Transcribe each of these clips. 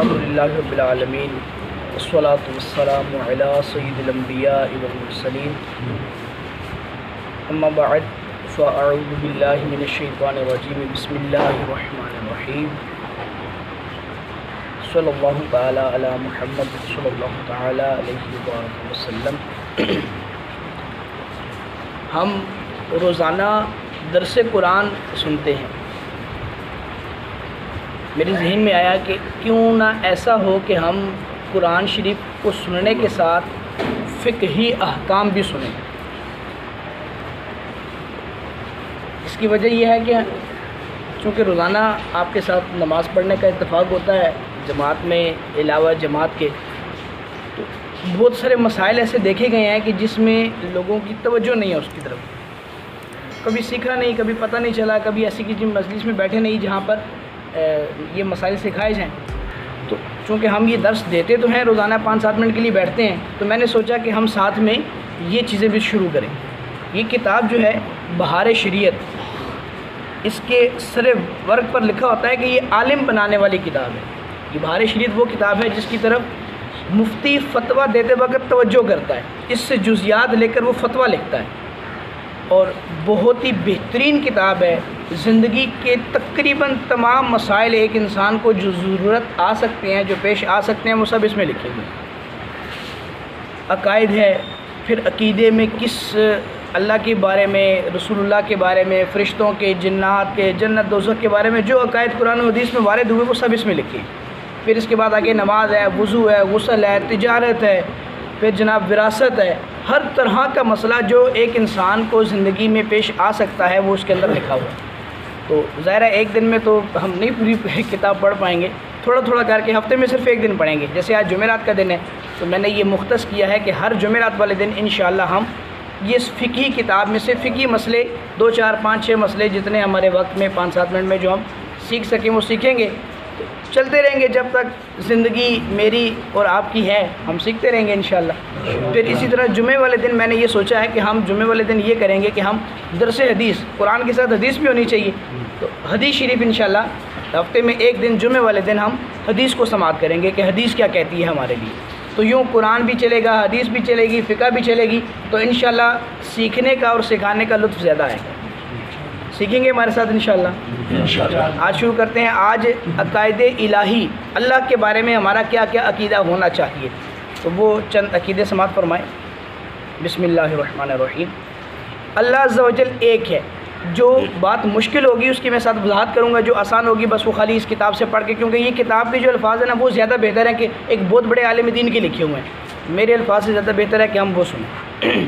الحمدللہ رب العالمین والصلاة والسلام علی سید الانبیاء والمرسلین اما بعد فاعوذ باللہ من الشیطان الرجیم بسم اللہ الرحمن الرحیم صلی اللہ تعالی علی محمد صلی اللہ تعالی علیہ وآلہ وسلم۔ ہم روزانہ درس قرآن سنتے ہیں۔ میرے ذہن میں آیا کہ کیوں نہ ایسا ہو کہ ہم قرآن شریف کو سننے کے ساتھ فقہی احکام بھی سنیں۔ اس کی وجہ یہ ہے کہ چونکہ روزانہ آپ کے ساتھ نماز پڑھنے کا اتفاق ہوتا ہے جماعت میں، علاوہ جماعت کے، تو بہت سارے مسائل ایسے دیکھے گئے ہیں کہ جس میں لوگوں کی توجہ نہیں ہے اس کی طرف، کبھی سیکھا نہیں، کبھی پتہ نہیں چلا، کبھی ایسی کسی مجلس میں بیٹھے نہیں جہاں پر یہ مسائل سکھائے جائیں۔ تو چونکہ ہم یہ درس دیتے تو ہیں، روزانہ 5-7 منٹ کے لیے بیٹھتے ہیں، تو میں نے سوچا کہ ہم ساتھ میں یہ چیزیں بھی شروع کریں۔ یہ کتاب جو ہے بہار شریعت، اس کے سر ورق پر لکھا ہوتا ہے کہ یہ عالم بنانے والی کتاب ہے۔ یہ بہار شریعت وہ کتاب ہے جس کی طرف مفتی فتویٰ دیتے وقت توجہ کرتا ہے، اس سے جزیات لے کر وہ فتویٰ لکھتا ہے، اور بہت ہی بہترین کتاب ہے۔ زندگی کے تقریباً تمام مسائل ایک انسان کو جو ضرورت آ سکتے ہیں، جو پیش آ سکتے ہیں، وہ سب اس میں لکھے ہوئے ہیں۔ عقائد ہے، پھر عقیدے میں کس اللہ کے بارے میں، رسول اللہ کے بارے میں، فرشتوں کے، جنات کے، جنت دوزخ کے بارے میں جو عقائد قرآن و حدیث میں وارد ہوئے وہ سب اس میں لکھے ہیں۔ پھر اس کے بعد آگے نماز ہے، وضو ہے، غسل ہے، تجارت ہے، پھر جناب وراثت ہے، ہر طرح کا مسئلہ جو ایک انسان کو زندگی میں پیش آ سکتا ہے وہ اس کے اندر لکھا ہوا ہے۔ تو ظاہر ہے ایک دن میں تو ہم نہیں پوری کتاب پڑھ پائیں گے، تھوڑا تھوڑا کر کے ہفتے میں صرف ایک دن پڑھیں گے۔ جیسے آج جمعرات کا دن ہے تو میں نے یہ مختص کیا ہے کہ ہر جمعرات والے دن انشاءاللہ ہم یہ فقہی کتاب میں سے فقہی مسئلے 2 4 5 6 مسئلے جتنے ہمارے وقت میں 5-7 منٹ میں جو ہم سیکھ سکیں وہ سیکھیں گے، چلتے رہیں گے جب تک زندگی میری اور آپ کی ہے، ہم سیکھتے رہیں گے انشاءاللہ۔ پھر اسی طرح جمعے والے دن میں نے یہ سوچا ہے کہ ہم جمعے والے دن یہ کریں گے کہ ہم درس حدیث، قرآن کے ساتھ حدیث بھی ہونی چاہیے، تو حدیث شریف انشاءاللہ ہفتے میں ایک دن جمعے والے دن ہم حدیث کو سماعت کریں گے کہ حدیث کیا کہتی ہے ہمارے لیے۔ تو یوں قرآن بھی چلے گا، حدیث بھی چلے گی، فقہ بھی چلے گی، تو انشاءاللہ سیکھنے کا اور سکھانے کا لطف زیادہ آئے گا۔ سیکھیں گے ہمارے ساتھ انشاءاللہ۔ آج شروع کرتے ہیں۔ آج عقائد الہی، اللہ کے بارے میں ہمارا کیا کیا عقیدہ ہونا چاہیے، تو وہ چند عقیدے سماعت فرمائیں۔ بسم اللہ الرحمن الرحیم۔ اللہ عز و جل ایک ہے۔ جو بات مشکل ہوگی اس کی میں ساتھ وضاحت کروں گا، جو آسان ہوگی بس وہ خالی اس کتاب سے پڑھ کے، کیونکہ یہ کتاب کے جو الفاظ ہیں نا وہ زیادہ بہتر ہیں کہ ایک بہت بڑے عالم دین کے لکھے ہوئے ہیں، میرے الفاظ سے زیادہ بہتر ہے کہ ہم وہ سنیں۔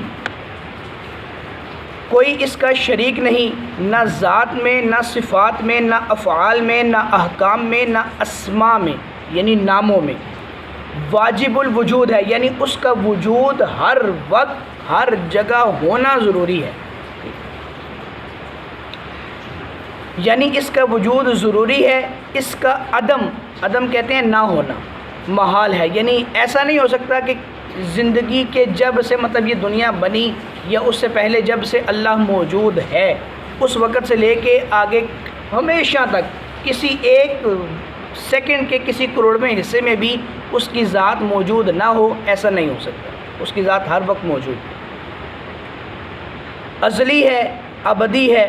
کوئی اس کا شریک نہیں، نہ ذات میں، نہ صفات میں، نہ افعال میں، نہ احکام میں، نہ اسماء میں یعنی ناموں میں۔ واجب الوجود ہے یعنی اس کا وجود ہر وقت ہر جگہ ہونا ضروری ہے، یعنی اس کا وجود ضروری ہے۔ اس کا عدم کہتے ہیں نہ ہونا، محال ہے، یعنی ایسا نہیں ہو سکتا کہ زندگی کے جب سے مطلب یہ دنیا بنی یا اس سے پہلے جب سے اللہ موجود ہے اس وقت سے لے کے آگے ہمیشہ تک کسی ایک سیکنڈ کے کسی کروڑویں حصے میں بھی اس کی ذات موجود نہ ہو، ایسا نہیں ہو سکتا۔ اس کی ذات ہر وقت موجود ہے، ازلی ہے، ابدی ہے،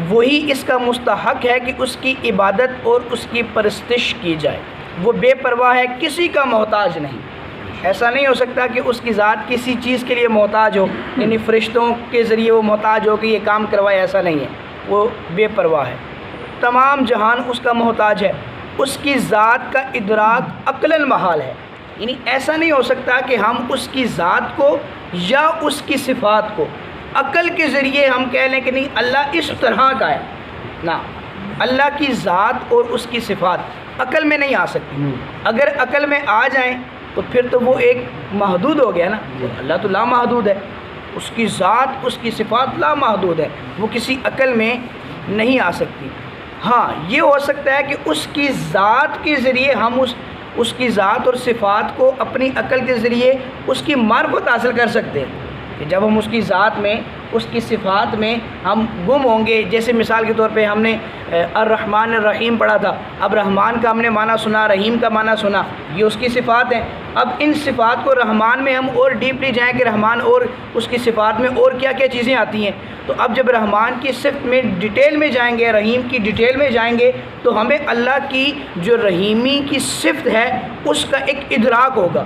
وہی اس کا مستحق ہے کہ اس کی عبادت اور اس کی پرستش کی جائے۔ وہ بے پرواہ ہے، کسی کا محتاج نہیں۔ ایسا نہیں ہو سکتا کہ اس کی ذات کسی چیز کے لیے محتاج ہو، یعنی فرشتوں کے ذریعے وہ محتاج ہو کہ یہ کام کروائے، ایسا نہیں ہے۔ وہ بے پرواہ ہے، تمام جہان اس کا محتاج ہے۔ اس کی ذات کا ادراک عقلاً محال ہے، یعنی ایسا نہیں ہو سکتا کہ ہم اس کی ذات کو یا اس کی صفات کو عقل کے ذریعے ہم کہہ لیں کہ نہیں اللہ اس طرح کا ہے، نہ، اللہ کی ذات اور اس کی صفات عقل میں نہیں آ سکتی۔ اگر عقل میں آ جائیں تو پھر تو وہ ایک محدود ہو گیا نا، اللہ تو لامحدود ہے، اس کی ذات اس کی صفات لامحدود ہے، وہ کسی عقل میں نہیں آ سکتی۔ ہاں یہ ہو سکتا ہے کہ اس کی ذات کے ذریعے ہم اس کی ذات اور صفات کو اپنی عقل کے ذریعے اس کی معرفت حاصل کر سکتے ہیں، کہ جب ہم اس کی ذات میں اس کی صفات میں ہم گم ہوں گے. جیسے مثال کے طور پہ ہم نے الرحمن الرحیم پڑھا تھا، اب رحمان کا ہم نے معنی سنا، رحیم کا معنی سنا، یہ اس کی صفات ہیں. اب ان صفات کو رحمان میں ہم اور ڈیپلی جائیں کہ رحمان اور اس کی صفات میں اور کیا کیا چیزیں آتی ہیں. تو اب جب رحمان کی صفت میں ڈیٹیل میں جائیں گے، رحیم کی ڈیٹیل میں جائیں گے، تو ہمیں اللہ کی جو رحیمی کی صفت ہے اس کا ایک ادراک ہوگا.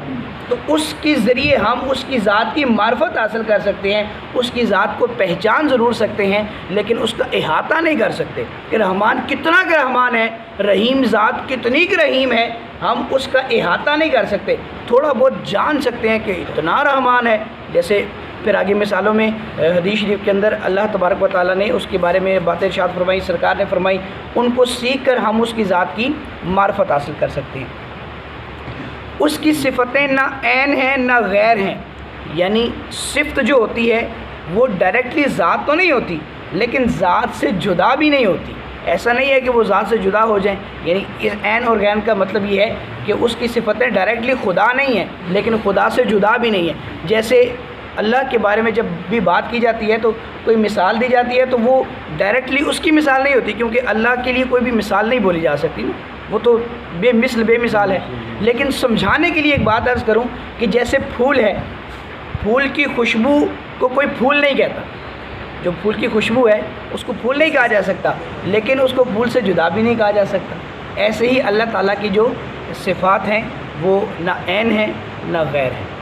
تو اس کے ذریعے ہم اس کی ذات کی معرفت حاصل کر سکتے ہیں، اس کی ذات کو پہچان ضرور سکتے ہیں، لیکن اس کا احاطہ نہیں کر سکتے کہ رحمان کتنا کا رحمان ہے، رحیم ذات کتنی کی رحیم ہے. ہم اس کا احاطہ نہیں کر سکتے، تھوڑا بہت جان سکتے ہیں کہ اتنا رحمان ہے. جیسے پھر آگے مثالوں میں حدیث شریف کے اندر اللہ تبارک و تعالیٰ نے اس کے بارے میں باتیں ارشاد فرمائی، سرکار نے فرمائی، ان کو سیکھ کر ہم اس کی ذات کی معرفت حاصل کر سکتے ہیں. اس کی صفتیں نہ عین ہیں نہ غیر ہیں، یعنی صفت جو ہوتی ہے وہ ڈائریکٹلی ذات تو نہیں ہوتی لیکن ذات سے جدا بھی نہیں ہوتی. ایسا نہیں ہے کہ وہ ذات سے جدا ہو جائیں. یعنی عین اور غیر کا مطلب یہ ہے کہ اس کی صفتیں ڈائریکٹلی خدا نہیں ہیں لیکن خدا سے جدا بھی نہیں ہیں. جیسے اللہ کے بارے میں جب بھی بات کی جاتی ہے تو کوئی مثال دی جاتی ہے تو وہ ڈائریکٹلی اس کی مثال نہیں ہوتی، کیونکہ اللہ کے لیے کوئی بھی مثال نہیں بولی جا سکتی نا، وہ تو بے مثال ہے. لیکن سمجھانے کے لیے ایک بات عرض کروں کہ جیسے پھول ہے، پھول کی خوشبو کو کوئی پھول نہیں کہتا، جو پھول کی خوشبو ہے اس کو پھول نہیں کہا جا سکتا لیکن اس کو پھول سے جدا بھی نہیں کہا جا سکتا. ایسے ہی اللہ تعالیٰ کی جو صفات ہیں وہ نہ عین ہیں نہ غیر ہیں.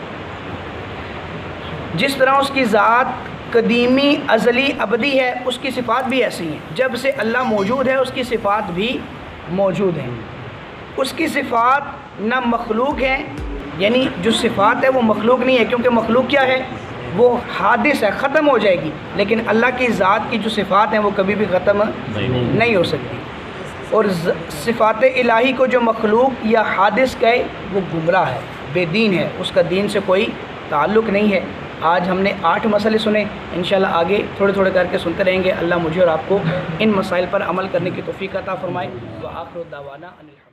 جس طرح اس کی ذات قدیمی، ازلی، ابدی ہے، اس کی صفات بھی ایسی ہیں. جب سے اللہ موجود ہے اس کی صفات بھی موجود ہیں. اس کی صفات نہ مخلوق ہیں، یعنی جو صفات ہے وہ مخلوق نہیں ہے، کیونکہ مخلوق کیا ہے، وہ حادث ہے، ختم ہو جائے گی. لیکن اللہ کی ذات کی جو صفات ہیں وہ کبھی بھی ختم نہیں ہو سکتی. اور صفات الہی کو جو مخلوق یا حادث کہے وہ گمراہ ہے، بے دین ہے، اس کا دین سے کوئی تعلق نہیں ہے. آج ہم نے 8 مسئلے سنے، انشاءاللہ آگے تھوڑے تھوڑے کر کے سنتے رہیں گے. اللہ مجھے اور آپ کو ان مسائل پر عمل کرنے کی توفیق عطا فرمائے. وآخر دعوانا ان الحمد